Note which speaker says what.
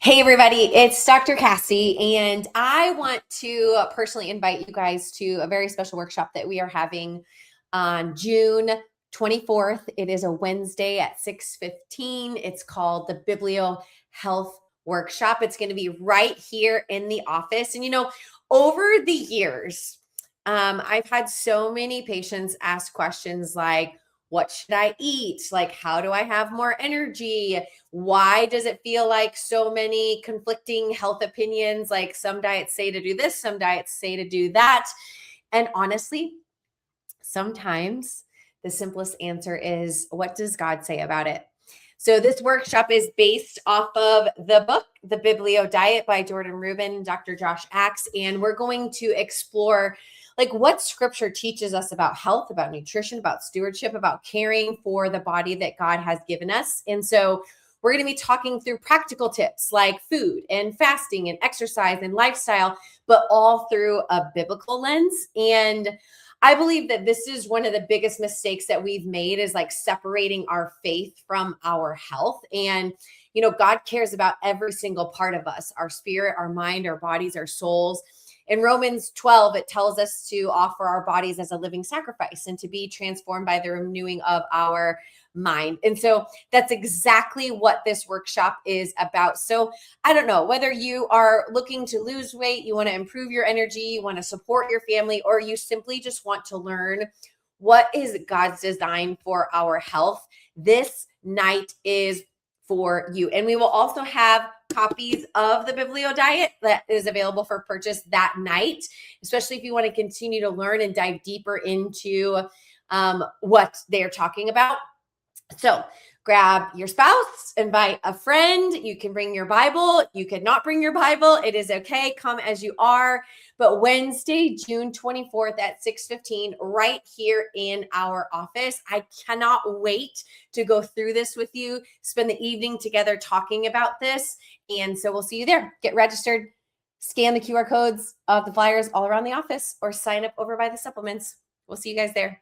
Speaker 1: Hey everybody, it's Dr. Cassie, and I want to personally invite you guys to a very special workshop that we are having on June 24th. It is a Wednesday at 6:15. It's called the Biblio Health Workshop. It's going to be right here in the office. And over the years, I've had so many patients ask questions like, what should I eat? Like, how do I have more energy? Why does it feel like so many conflicting health opinions? Like, some diets say to do this, some diets say to do that. And honestly, sometimes the simplest answer is, what does God say about it? So this workshop is based off of the book, The Biblio Diet by Jordan Rubin and Dr. Josh Axe. And we're going to explore like what scripture teaches us about health, about nutrition, about stewardship, about caring for the body that God has given us. And so we're going to be talking through practical tips like food and fasting and exercise and lifestyle, but all through a biblical lens. And I believe that this is one of the biggest mistakes that we've made is like separating our faith from our health. And, God cares about every single part of us, our spirit, our mind, our bodies, our souls. In Romans 12, it tells us to offer our bodies as a living sacrifice and to be transformed by the renewing of our mind. And so that's exactly what this workshop is about. So I don't know whether you are looking to lose weight, you want to improve your energy, you want to support your family, or you simply just want to learn what is God's design for our health. This night is for you. And we will also have copies of the Biblio Diet that is available for purchase that night, especially if you want to continue to learn and dive deeper into what they're talking about. So grab your spouse, invite a friend. You can bring your Bible. You could not bring your Bible. It is okay. Come as you are. But Wednesday, June 24th at 6:15, right here in our office. I cannot wait to go through this with you, spend the evening together talking about this. And so we'll see you there. Get registered, scan the QR codes of the flyers all around the office, or sign up over by the supplements. We'll see you guys there.